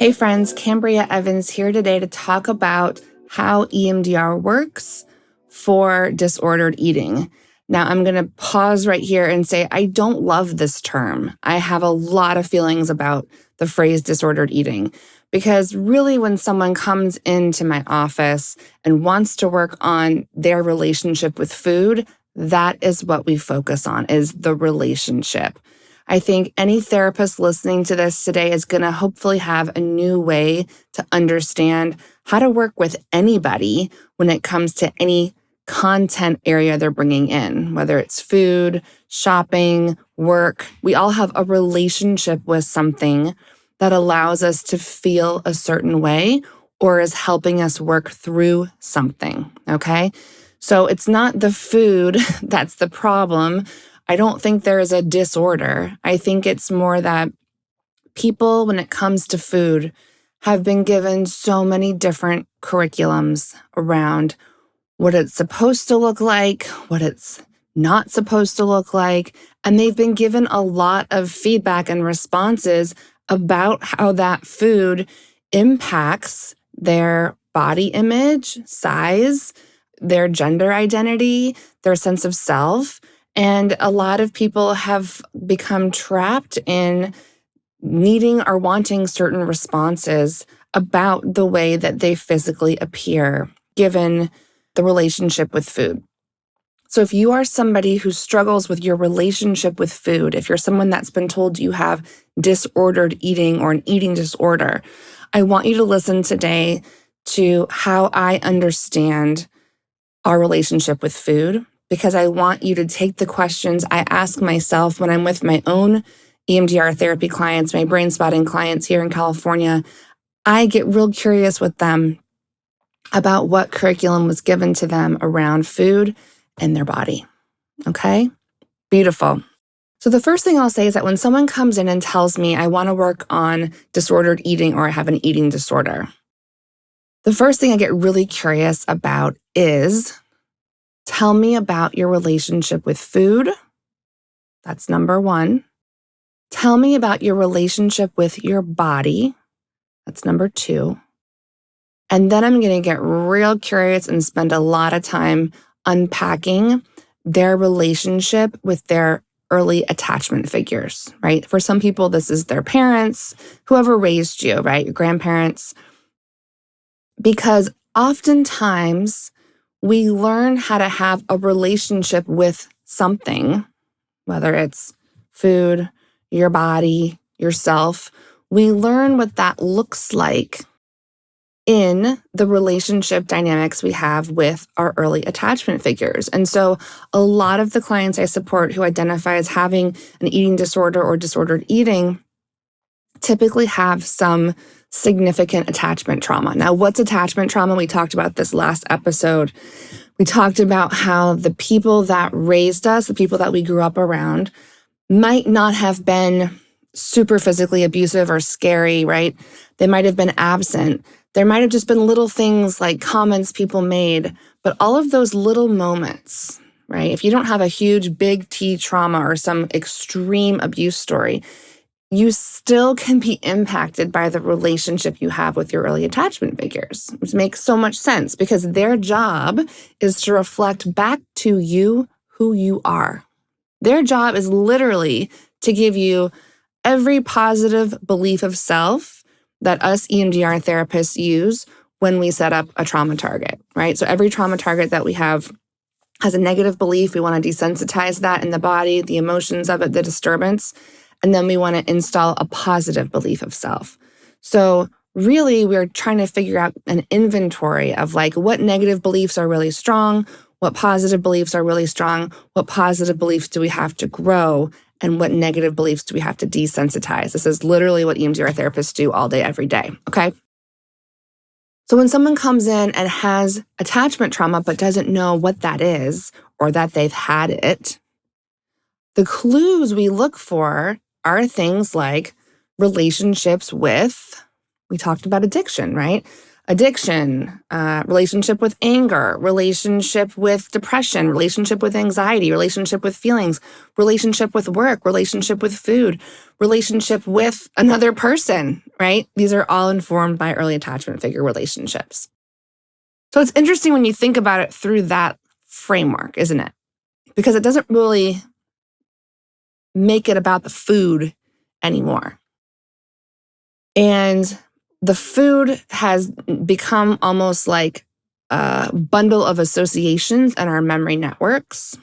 Hey friends, Kambria Evans here today to talk about how EMDR works for disordered eating. Now, I'm going to pause right here and say I don't love this term. I have a lot of feelings about the phrase disordered eating because really when someone comes into my office and wants to work on their relationship with food, that is what we focus on, is the relationship. I think any therapist listening to this today is going to hopefully have a new way to understand how to work with anybody when it comes to any content area they're bringing in, whether it's food, shopping, work. We all have a relationship with something that allows us to feel a certain way or is helping us work through something, okay? So it's not the food that's the problem. I don't think there is a disorder. I think it's more that people, when it comes to food, have been given so many different curriculums around what it's supposed to look like, what it's not supposed to look like, and they've been given a lot of feedback and responses about how that food impacts their body image, size, their gender identity, their sense of self. And a lot of people have become trapped in needing or wanting certain responses about the way that they physically appear, given the relationship with food. So if you are somebody who struggles with your relationship with food, if you're someone that's been told you have disordered eating or an eating disorder, I want you to listen today to how I understand our relationship with food, because I want you to take the questions I ask myself when I'm with my own EMDR therapy clients, my brain spotting clients here in California. I get real curious with them about what curriculum was given to them around food and their body. Okay? Beautiful. So the first thing I'll say is that when someone comes in and tells me I want to work on disordered eating or I have an eating disorder, the first thing I get really curious about is, tell me about your relationship with food. That's number one. Tell me about your relationship with your body. That's number two. And then I'm going to get real curious and spend a lot of time unpacking their relationship with their early attachment figures, right? For some people, this is their parents, whoever raised you, right? Your grandparents. Because oftentimes we learn how to have a relationship with something, whether it's food, your body, yourself. We learn what that looks like in the relationship dynamics we have with our early attachment figures. And so a lot of the clients I support who identify as having an eating disorder or disordered eating typically have some significant attachment trauma. Now, what's attachment trauma? We talked about this last episode. We talked about how the people that raised us, the people that we grew up around, might not have been super physically abusive or scary, right? They might have been absent. There might have just been little things like comments people made, but all of those little moments, right? If you don't have a huge big T trauma or some extreme abuse story, you still can be impacted by the relationship you have with your early attachment figures, which makes so much sense because their job is to reflect back to you who you are. Their job is literally to give you every positive belief of self that us EMDR therapists use when we set up a trauma target, right? So every trauma target that we have has a negative belief. We want to desensitize that in the body, the emotions of it, the disturbance. And then we want to install a positive belief of self. So really, we're trying to figure out an inventory of like what negative beliefs are really strong, what positive beliefs are really strong, what positive beliefs do we have to grow, and what negative beliefs do we have to desensitize. This is literally what EMDR therapists do all day, every day, okay? So when someone comes in and has attachment trauma but doesn't know what that is or that they've had it, the clues we look for are things like relationships with, we talked about addiction, right? addiction, relationship with anger, relationship with depression, relationship with anxiety, relationship with feelings, relationship with work, relationship with food, relationship with another person, right? These are all informed by early attachment figure relationships. So it's interesting when you think about it through that framework, isn't it? Because it doesn't really make it about the food anymore. And the food has become almost like a bundle of associations in our memory networks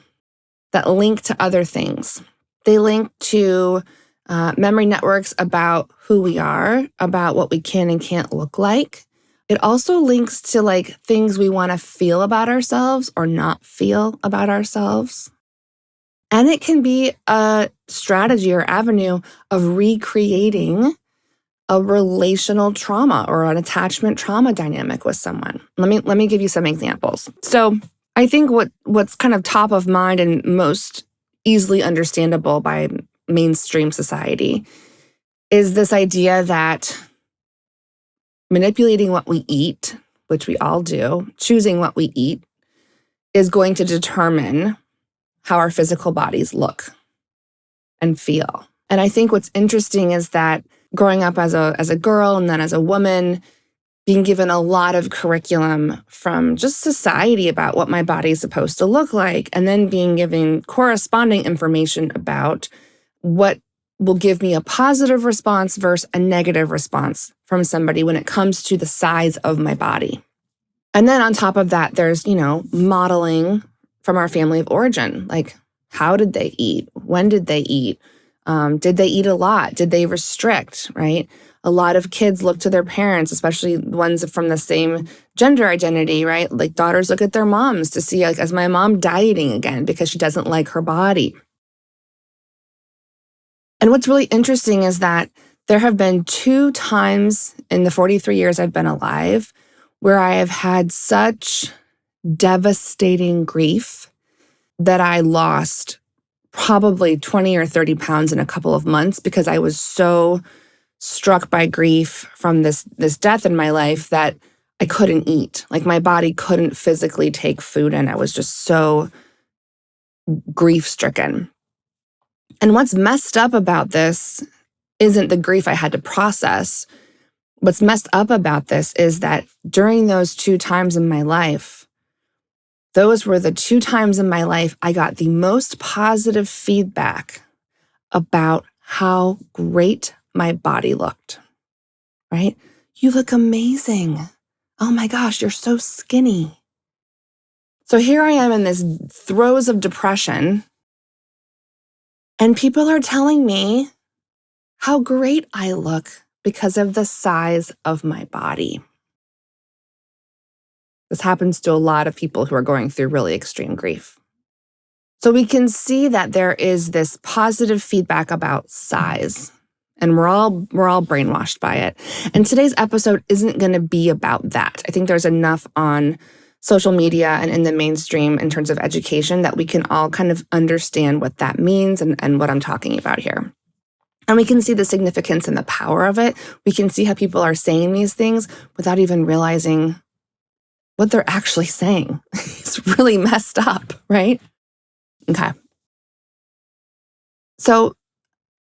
that link to other things. They link to memory networks about who we are, about what we can and can't look like. It also links to like things we want to feel about ourselves or not feel about ourselves. And it can be a strategy or avenue of recreating a relational trauma or an attachment trauma dynamic with someone. Let me give you some examples. So I think what's kind of top of mind and most easily understandable by mainstream society is this idea that manipulating what we eat, which we all do, choosing what we eat, is going to determine how our physical bodies look and feel. And I think what's interesting is that growing up as a girl and then as a woman, being given a lot of curriculum from just society about what my body is supposed to look like, and then being given corresponding information about what will give me a positive response versus a negative response from somebody when it comes to the size of my body. And then on top of that, there's, modeling from our family of origin. Like, how did they eat? When did they eat? Did they eat a lot? Did they restrict, right? A lot of kids look to their parents, especially ones from the same gender identity, right? Like daughters look at their moms to see, like, is my mom dieting again because she doesn't like her body? And what's really interesting is that there have been 2 times in the 43 years I've been alive where I have had such devastating grief that I lost probably 20 or 30 pounds in a couple of months because I was so struck by grief from this death in my life that I couldn't eat. Like my body couldn't physically take food in. I was just so grief-stricken. And what's messed up about this isn't the grief I had to process. What's messed up about this is that during those 2 times in my life, those were the 2 times in my life I got the most positive feedback about how great my body looked, right? You look amazing. Oh my gosh, you're so skinny. So here I am in this throes of depression, and people are telling me how great I look because of the size of my body. This happens to a lot of people who are going through really extreme grief. So we can see that there is this positive feedback about size, and we're all brainwashed by it. And today's episode isn't going to be about that. I think there's enough on social media and in the mainstream in terms of education that we can all kind of understand what that means and what I'm talking about here. And we can see the significance and the power of it. We can see how people are saying these things without even realizing what they're actually saying. It's really messed up, right? Okay. So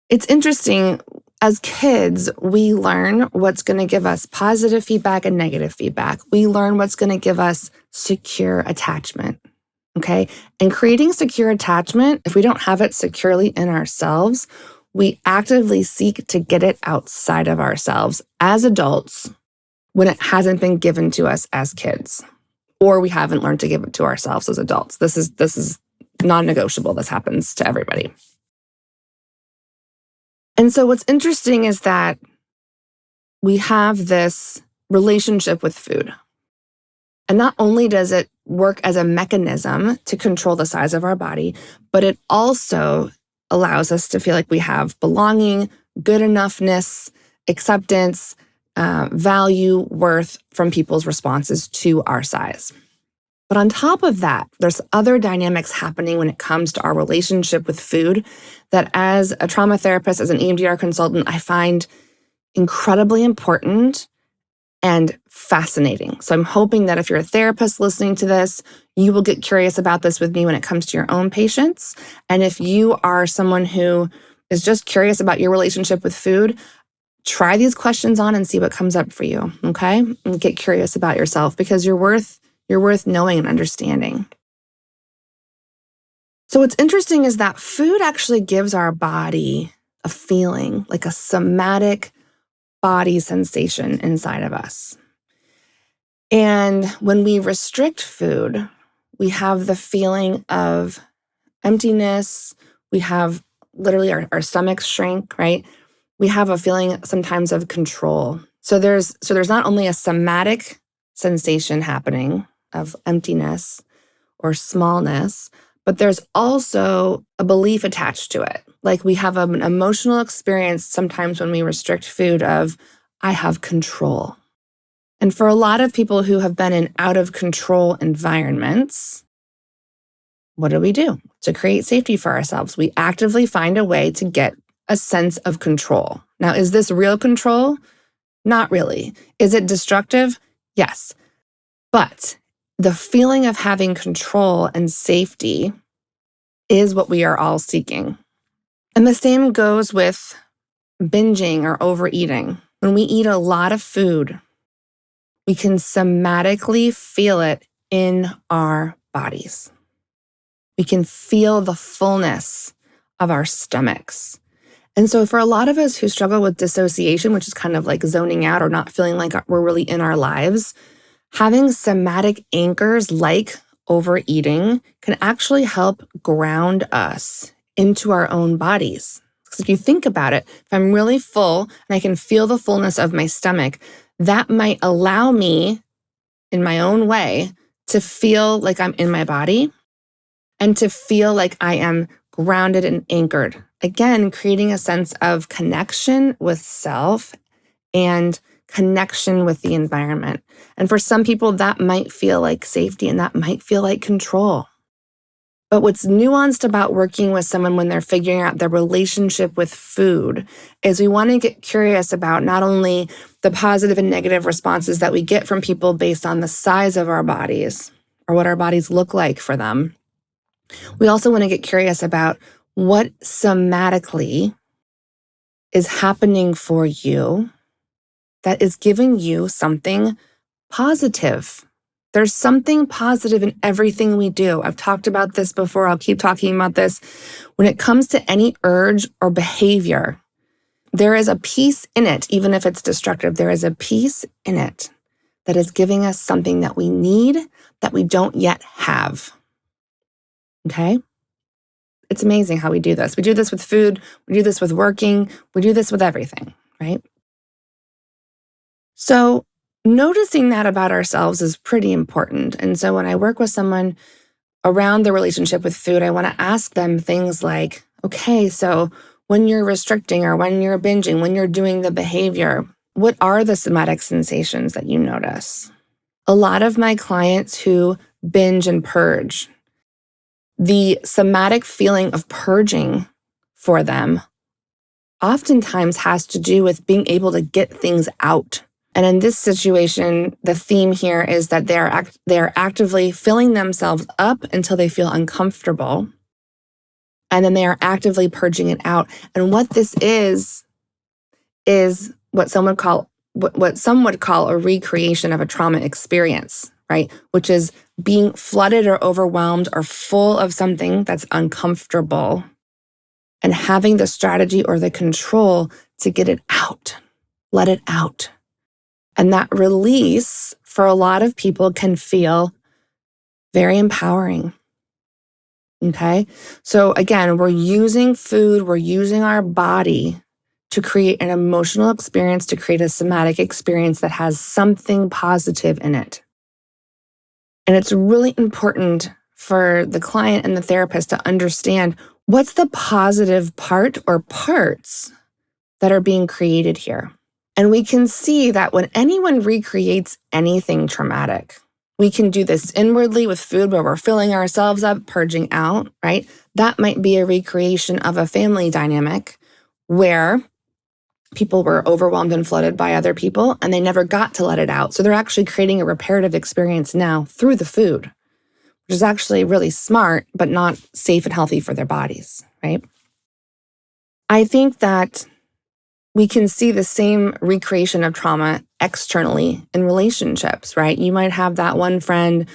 it's interesting. As kids, we learn what's going to give us positive feedback and negative feedback. We learn what's going to give us secure attachment. Okay. And creating secure attachment, if we don't have it securely in ourselves, we actively seek to get it outside of ourselves as adults when it hasn't been given to us as kids, or we haven't learned to give it to ourselves as adults. This is non-negotiable. This happens to everybody. And so what's interesting is that we have this relationship with food. And not only does it work as a mechanism to control the size of our body, but it also allows us to feel like we have belonging, good enoughness, acceptance, value, worth from people's responses to our size. But on top of that, there's other dynamics happening when it comes to our relationship with food that as a trauma therapist, as an EMDR consultant, I find incredibly important and fascinating. So I'm hoping that if you're a therapist listening to this, you will get curious about this with me when it comes to your own patients. And if you are someone who is just curious about your relationship with food, try these questions on and see what comes up for you, okay? And get curious about yourself because you're worth knowing and understanding. So what's interesting is that food actually gives our body a feeling, like a somatic body sensation inside of us. And when we restrict food, we have the feeling of emptiness. We have literally our stomachs shrink, right? We have a feeling sometimes of control. So there's not only a somatic sensation happening of emptiness or smallness, but there's also a belief attached to it. Like we have an emotional experience sometimes when we restrict food of, I have control. And for a lot of people who have been in out of control environments, what do we do to create safety for ourselves? We actively find a way to get a sense of control. Now, is this real control? Not really. Is it destructive? Yes. But the feeling of having control and safety is what we are all seeking. And the same goes with binging or overeating. When we eat a lot of food, we can somatically feel it in our bodies. We can feel the fullness of our stomachs. And so for a lot of us who struggle with dissociation, which is kind of like zoning out or not feeling like we're really in our lives, having somatic anchors like overeating can actually help ground us into our own bodies. Because if you think about it, if I'm really full and I can feel the fullness of my stomach, that might allow me in my own way to feel like I'm in my body and to feel like I am grounded and anchored. Again, creating a sense of connection with self and connection with the environment. And for some people, that might feel like safety and that might feel like control. But what's nuanced about working with someone when they're figuring out their relationship with food is we want to get curious about not only the positive and negative responses that we get from people based on the size of our bodies or what our bodies look like for them. We also want to get curious about what somatically is happening for you that is giving you something positive. There's something positive in everything we do. I've talked about this before. I'll keep talking about this. When it comes to any urge or behavior, there is a piece in it, even if it's destructive, there is a piece in it that is giving us something that we need that we don't yet have. Okay? It's amazing how we do this. We do this with food. We do this with working. We do this with everything, right? So noticing that about ourselves is pretty important. And so when I work with someone around their relationship with food, I want to ask them things like, okay, so when you're restricting or when you're binging, when you're doing the behavior, what are the somatic sensations that you notice? A lot of my clients who binge and purge, the somatic feeling of purging for them oftentimes has to do with being able to get things out. And in this situation, the theme here is that they're actively filling themselves up until they feel uncomfortable. And then they are actively purging it out. And what this is what some would call a recreation of a trauma experience, right? Which is being flooded or overwhelmed or full of something that's uncomfortable and having the strategy or the control to get it out, let it out. And that release for a lot of people can feel very empowering. Okay? So again, we're using food, we're using our body to create an emotional experience, to create a somatic experience that has something positive in it. And it's really important for the client and the therapist to understand what's the positive part or parts that are being created here. And we can see that when anyone recreates anything traumatic, we can do this inwardly with food where we're filling ourselves up, purging out, right? That might be a recreation of a family dynamic where people were overwhelmed and flooded by other people, and they never got to let it out. So they're actually creating a reparative experience now through the food, which is actually really smart, but not safe and healthy for their bodies, right? I think that we can see the same recreation of trauma externally in relationships, right? You might have that one friend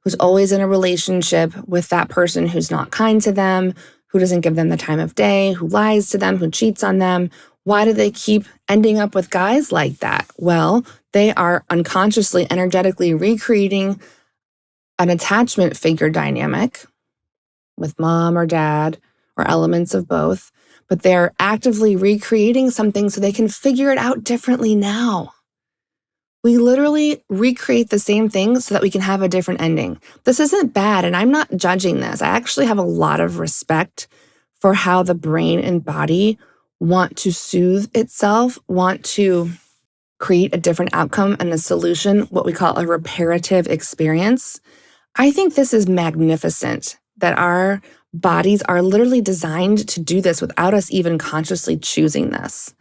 who's always in a relationship with that person who's not kind to them, who doesn't give them the time of day, who lies to them, who cheats on them. Why do they keep ending up with guys like that? Well, they are unconsciously, energetically recreating an attachment figure dynamic with mom or dad or elements of both, but they're actively recreating something so they can figure it out differently now. We literally recreate the same thing so that we can have a different ending. This isn't bad, and I'm not judging this. I actually have a lot of respect for how the brain and body want to soothe itself, want to create a different outcome and a solution, what we call a reparative experience. I think this is magnificent that our bodies are literally designed to do this without us even consciously choosing this.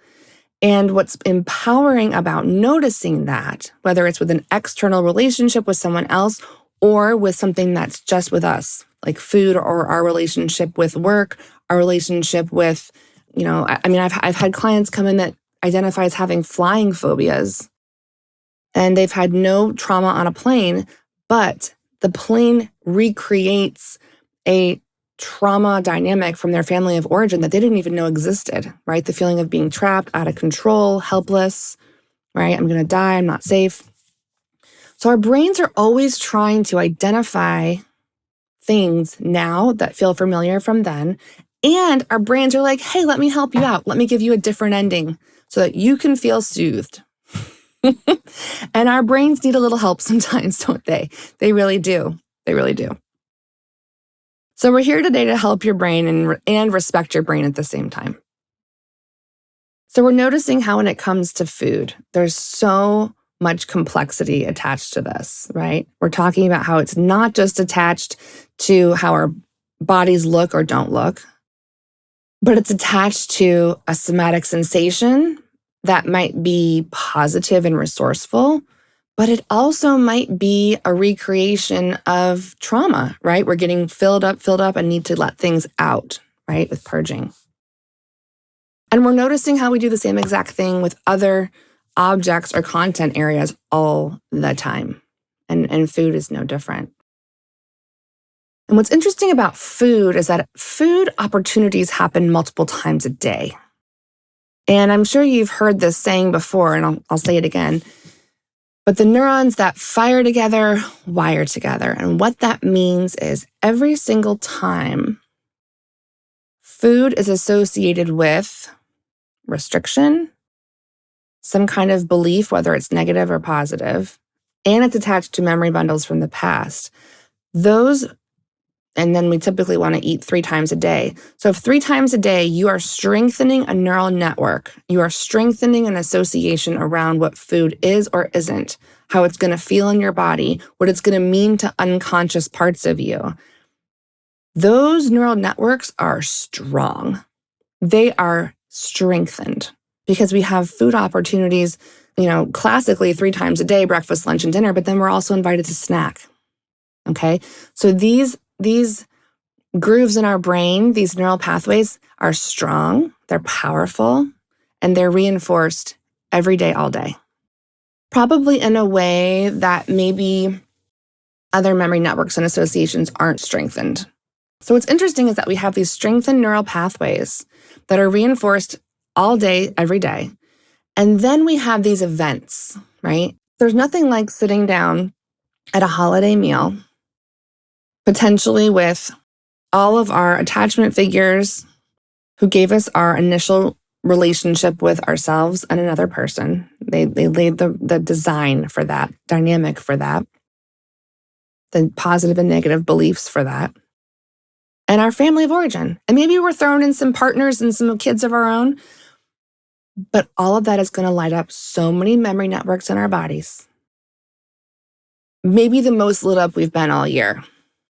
And what's empowering about noticing that, whether it's with an external relationship with someone else or with something that's just with us, like food or our relationship with work, our relationship with, I've had clients come in that identify as having flying phobias, and they've had no trauma on a plane, but the plane recreates a trauma dynamic from their family of origin that they didn't even know existed, right? The feeling of being trapped, out of control, helpless, right? I'm going to die, I'm not safe. So our brains are always trying to identify things now that feel familiar from then. And our brains are like, hey, let me help you out. Let me give you a different ending so that you can feel soothed. And our brains need a little help sometimes, don't they? They really do. They really do. So we're here today to help your brain and respect your brain at the same time. So we're noticing how when it comes to food, there's so much complexity attached to this, right? We're talking about how it's not just attached to how our bodies look or don't look, but it's attached to a somatic sensation that might be positive and resourceful, but it also might be a recreation of trauma, right? We're getting filled up and need to let things out, right? With purging. And we're noticing how we do the same exact thing with other objects or content areas all the time. And food is no different. And what's interesting about food is that food opportunities happen multiple times a day. And I'm sure you've heard this saying before, and I'll say it again. But the neurons that fire together wire together. And what that means is every single time food is associated with restriction, some kind of belief, whether it's negative or positive, and it's attached to memory bundles from the past, and then we typically want to eat 3 times a day. So if 3 times a day, you are strengthening a neural network, you are strengthening an association around what food is or isn't, how it's going to feel in your body, what it's going to mean to unconscious parts of you. Those neural networks are strong. They are strengthened because we have food opportunities, classically 3 times a day, breakfast, lunch, and dinner, but then we're also invited to snack. Okay? So these grooves in our brain, these neural pathways are strong, they're powerful, and they're reinforced every day, all day. Probably in a way that maybe other memory networks and associations aren't strengthened. So what's interesting is that we have these strengthened neural pathways that are reinforced all day, every day. And then we have these events, right? There's nothing like sitting down at a holiday meal, potentially with all of our attachment figures who gave us our initial relationship with ourselves and another person. They laid the design for that, dynamic for that, the positive and negative beliefs for that, and our family of origin. And maybe we're thrown in some partners and some kids of our own, but all of that is going to light up so many memory networks in our bodies. Maybe the most lit up we've been all year,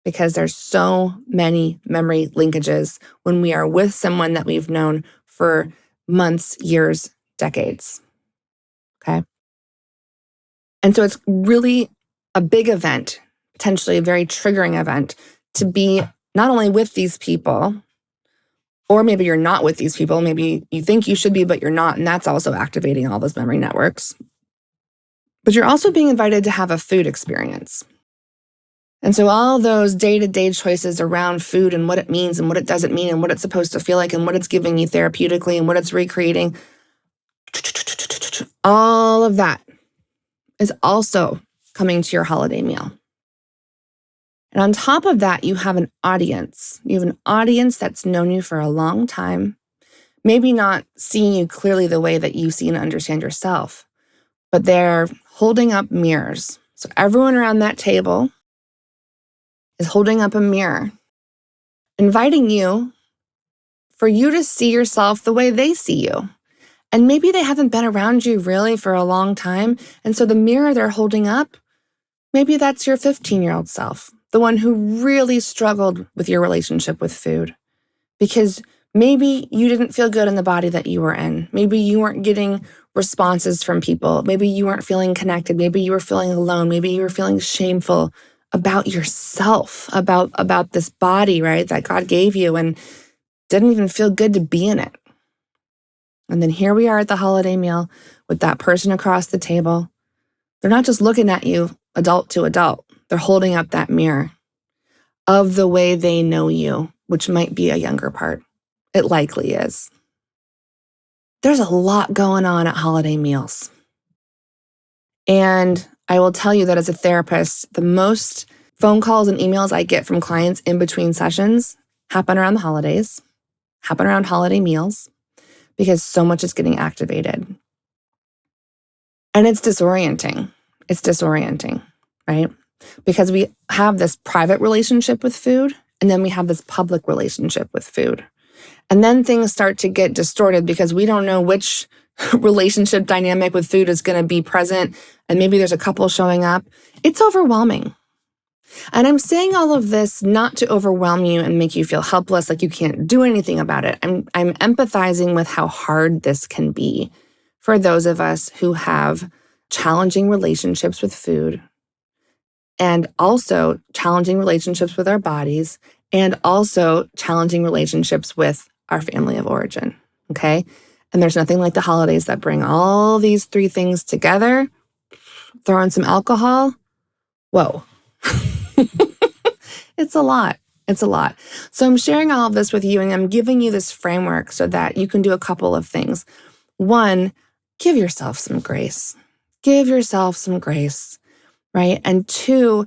because there's so many memory linkages when we are with someone that we've known for months, years, decades. Okay. And so it's really a big event, potentially a very triggering event, to be not only with these people, or maybe you're not with these people. Maybe you think you should be, but you're not. And that's also activating all those memory networks. But you're also being invited to have a food experience. And so all those day-to-day choices around food and what it means and what it doesn't mean and what it's supposed to feel like and what it's giving you therapeutically and what it's recreating, all of that is also coming to your holiday meal. And on top of that, you have an audience. You have an audience that's known you for a long time, maybe not seeing you clearly the way that you see and understand yourself, but they're holding up mirrors. So everyone around that table is holding up a mirror, inviting you for you to see yourself the way they see you. And maybe they haven't been around you really for a long time. And so the mirror they're holding up, maybe that's your 15-year-old self, the one who really struggled with your relationship with food. Because maybe you didn't feel good in the body that you were in. Maybe you weren't getting responses from people. Maybe you weren't feeling connected. Maybe you were feeling alone. Maybe you were feeling shameful about yourself, about this body, right, that God gave you and didn't even feel good to be in it. And then here we are at the holiday meal with that person across the table. They're not just looking at you adult to adult. They're holding up that mirror of the way they know you, which might be a younger part. It likely is. There's a lot going on at holiday meals. And I will tell you that as a therapist, the most phone calls and emails I get from clients in between sessions happen around the holidays, happen around holiday meals, because so much is getting activated. And it's disorienting. It's disorienting, right? Because we have this private relationship with food, and then we have this public relationship with food. And then things start to get distorted because we don't know which relationship dynamic with food is going to be present. And maybe there's a couple showing up. It's overwhelming. And I'm saying all of this not to overwhelm you and make you feel helpless, like you can't do anything about it. I'm empathizing with how hard this can be for those of us who have challenging relationships with food, and also challenging relationships with our bodies, and also challenging relationships with our family of origin, okay? And there's nothing like the holidays that bring all these three things together. Throw in some alcohol. Whoa. It's a lot. It's a lot. So I'm sharing all of this with you, and I'm giving you this framework so that you can do a couple of things. One, give yourself some grace. Give yourself some grace, right? And two,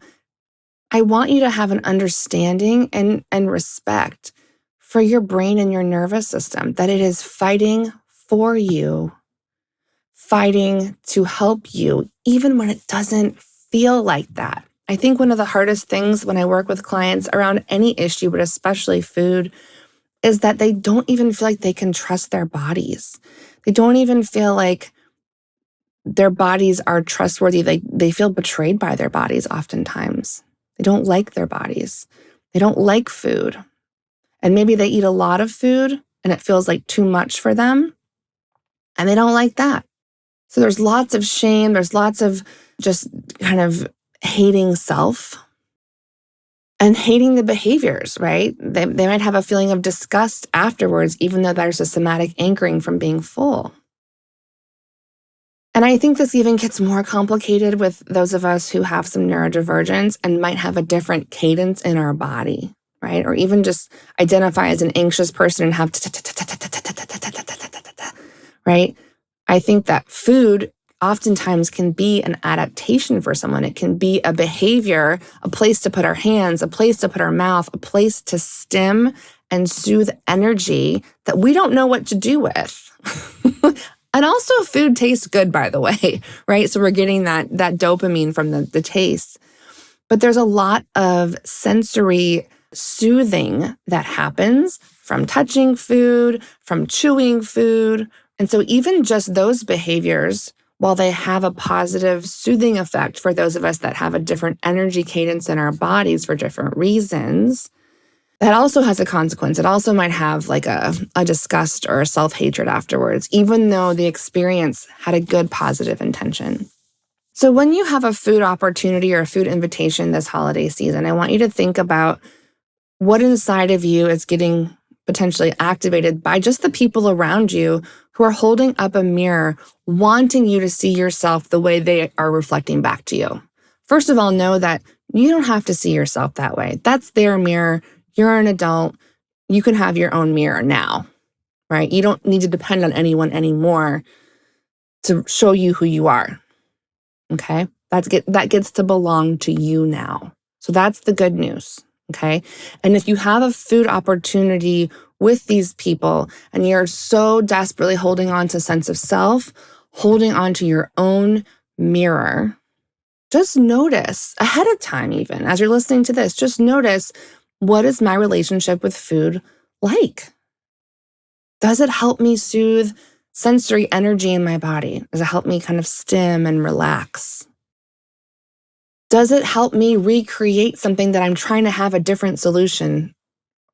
I want you to have an understanding and respect for your brain and your nervous system, that it is fighting for you, fighting to help you, even when it doesn't feel like that. I think one of the hardest things when I work with clients around any issue, but especially food, is that they don't even feel like they can trust their bodies. They don't even feel like their bodies are trustworthy. They feel betrayed by their bodies oftentimes. They don't like their bodies. They don't like food. And maybe they eat a lot of food and it feels like too much for them. And they don't like that. So there's lots of shame. There's lots of just kind of hating self and hating the behaviors, right? They might have a feeling of disgust afterwards, even though there's a somatic anchoring from being full. And I think this even gets more complicated with those of us who have some neurodivergence and might have a different cadence in our body, right? Or even just identify as an anxious person and have right? I think that food oftentimes can be an adaptation for someone. It can be a behavior, a place to put our hands, a place to put our mouth, a place to stim and soothe energy that we don't know what to do with. And also food tastes good, by the way, right? So we're getting that dopamine from the taste. But there's a lot of sensory soothing that happens from touching food, from chewing food. And so even just those behaviors, while they have a positive soothing effect for those of us that have a different energy cadence in our bodies for different reasons, that also has a consequence. It also might have like a disgust or a self-hatred afterwards, even though the experience had a good positive intention. So when you have a food opportunity or a food invitation this holiday season, I want you to think about what inside of you is getting potentially activated by just the people around you who are holding up a mirror, wanting you to see yourself the way they are reflecting back to you. First of all, know that you don't have to see yourself that way. That's their mirror. You're an adult. You can have your own mirror now, right? You don't need to depend on anyone anymore to show you who you are, okay? That gets to belong to you now. So that's the good news, okay? And if you have a food opportunity with these people and you're so desperately holding on to sense of self, holding on to your own mirror, just notice ahead of time, even as you're listening to this, just notice, what is my relationship with food like? Does it help me soothe sensory energy in my body? Does it help me kind of stim and relax? Does it help me recreate something that I'm trying to have a different solution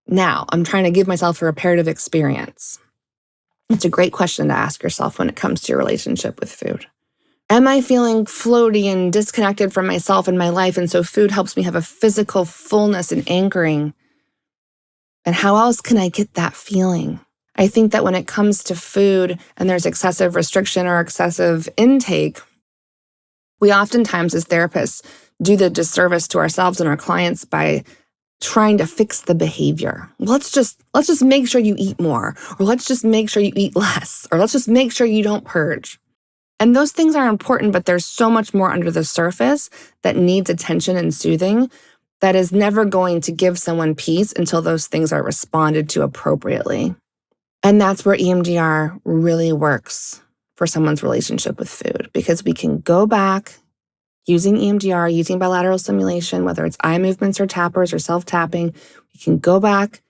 now? I'm trying to give myself a reparative experience. It's a great question to ask yourself when it comes to your relationship with food. Am I feeling floaty and disconnected from myself and my life, and so food helps me have a physical fullness and anchoring? And how else can I get that feeling? I think that when it comes to food and there's excessive restriction or excessive intake, we oftentimes as therapists do the disservice to ourselves and our clients by trying to fix the behavior. Let's just make sure you eat more, or let's just make sure you eat less, or let's just make sure you don't purge. And those things are important, but there's so much more under the surface that needs attention and soothing that is never going to give someone peace until those things are responded to appropriately. And that's where EMDR really works for someone's relationship with food, because we can go back using EMDR, using bilateral stimulation, whether it's eye movements or tappers or self-tapping. We can go back,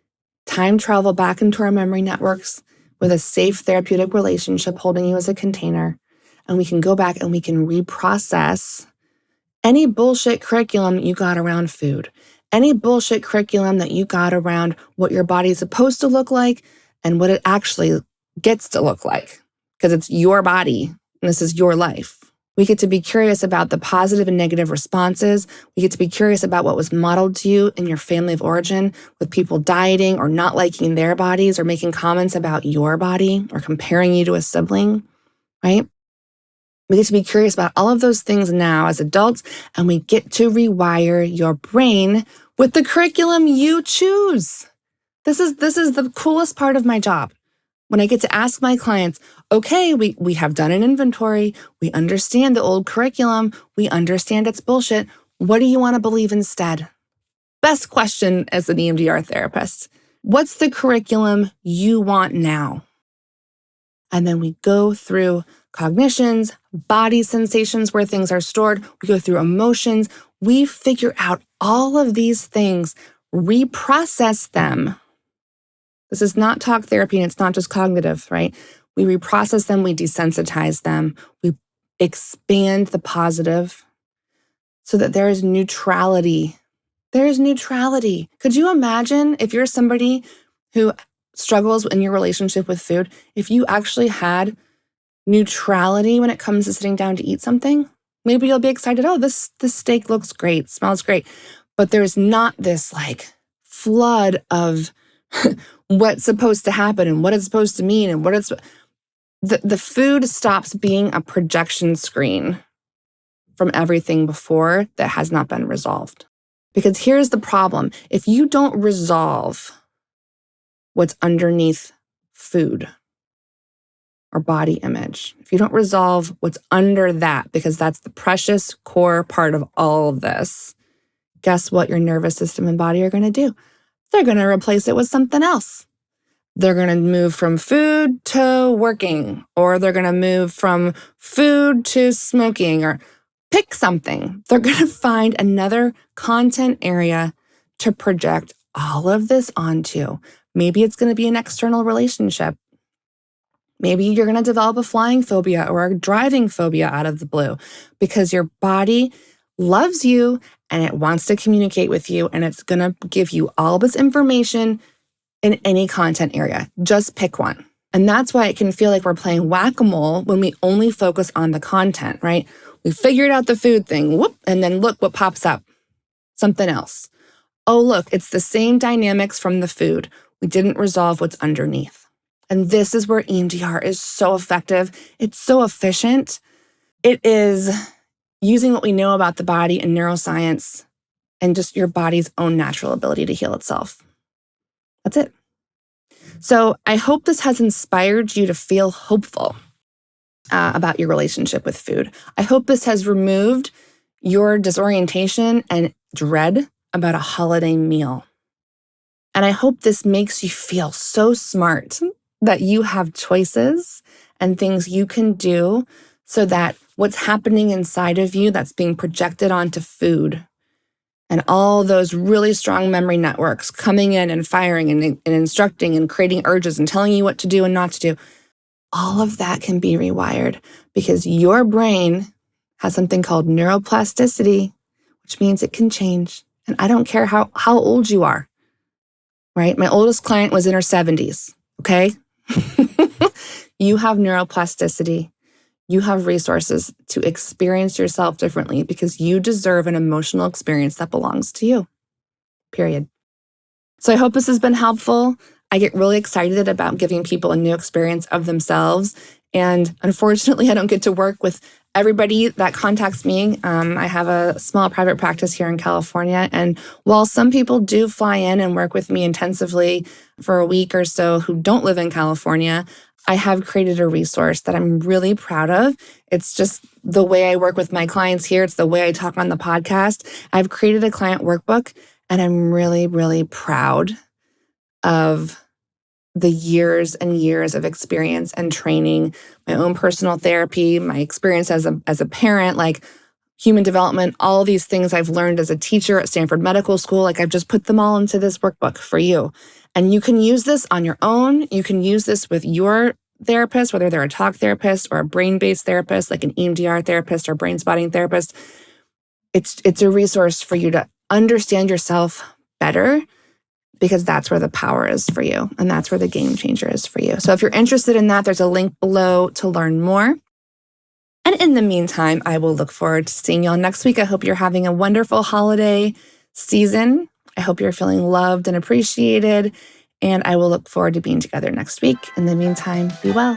time travel back into our memory networks with a safe therapeutic relationship holding you as a container. And we can go back and we can reprocess any bullshit curriculum you got around food, any bullshit curriculum that you got around what your body is supposed to look like and what it actually gets to look like, because it's your body and this is your life. We get to be curious about the positive and negative responses. We get to be curious about what was modeled to you in your family of origin, with people dieting or not liking their bodies or making comments about your body or comparing you to a sibling, right? We get to be curious about all of those things now as adults, and we get to rewire your brain with the curriculum you choose. This is the coolest part of my job. When I get to ask my clients, okay, we have done an inventory. We understand the old curriculum. We understand it's bullshit. What do you want to believe instead? Best question as an EMDR therapist. What's the curriculum you want now? And then we go through cognitions, body sensations where things are stored. We go through emotions. We figure out all of these things, reprocess them. This is not talk therapy, and it's not just cognitive, right? We reprocess them, we desensitize them, we expand the positive so that there is neutrality. There is neutrality. Could you imagine if you're somebody who struggles in your relationship with food, if you actually had neutrality when it comes to sitting down to eat something? Maybe you'll be excited, oh, this steak looks great, smells great. But there's not this like flood of what's supposed to happen and what it's supposed to mean and what it's... The food stops being a projection screen from everything before that has not been resolved. Because here's the problem. If you don't resolve what's underneath food or body image, if you don't resolve what's under that, because that's the precious core part of all of this, guess what your nervous system and body are going to do? They're going to replace it with something else. They're going to move from food to working, or they're going to move from food to smoking, or pick something. They're going to find another content area to project all of this onto. Maybe it's going to be an external relationship. Maybe you're going to develop a flying phobia or a driving phobia out of the blue because your body loves you and it wants to communicate with you, and it's going to give you all this information in any content area. Just pick one. And that's why it can feel like we're playing whack-a-mole when we only focus on the content, right? We figured out the food thing, whoop, and then look what pops up. Something else. Oh, look, it's the same dynamics from the food. We didn't resolve what's underneath. And this is where EMDR is so effective. It's so efficient. It is using what we know about the body and neuroscience and just your body's own natural ability to heal itself. That's it. So I hope this has inspired you to feel hopeful about your relationship with food. I hope this has removed your disorientation and dread about a holiday meal. And I hope this makes you feel so smart that you have choices and things you can do so that what's happening inside of you that's being projected onto food and all those really strong memory networks coming in and firing and instructing and creating urges and telling you what to do and not to do, all of that can be rewired because your brain has something called neuroplasticity, which means it can change. And I don't care how old you are, right? My oldest client was in her 70s, okay? You have neuroplasticity. You have resources to experience yourself differently because you deserve an emotional experience that belongs to you, period. So I hope this has been helpful. I get really excited about giving people a new experience of themselves. And unfortunately, I don't get to work with everybody that contacts me. I have a small private practice here in California. And while some people do fly in and work with me intensively for a week or so who don't live in California, I have created a resource that I'm really proud of. It's just the way I work with my clients here. It's the way I talk on the podcast. I've created a client workbook, and I'm really, really proud of the years and years of experience and training, my own personal therapy, my experience as a parent, like human development, all these things I've learned as a teacher at Stanford Medical School. Like I've just put them all into this workbook for you. And you can use this on your own. You can use this with your therapist, whether they're a talk therapist or a brain-based therapist, like an EMDR therapist or brain spotting therapist. It's a resource for you to understand yourself better, because that's where the power is for you. And that's where the game changer is for you. So if you're interested in that, there's a link below to learn more. And in the meantime, I will look forward to seeing y'all next week. I hope you're having a wonderful holiday season. I hope you're feeling loved and appreciated. And I will look forward to being together next week. In the meantime, be well.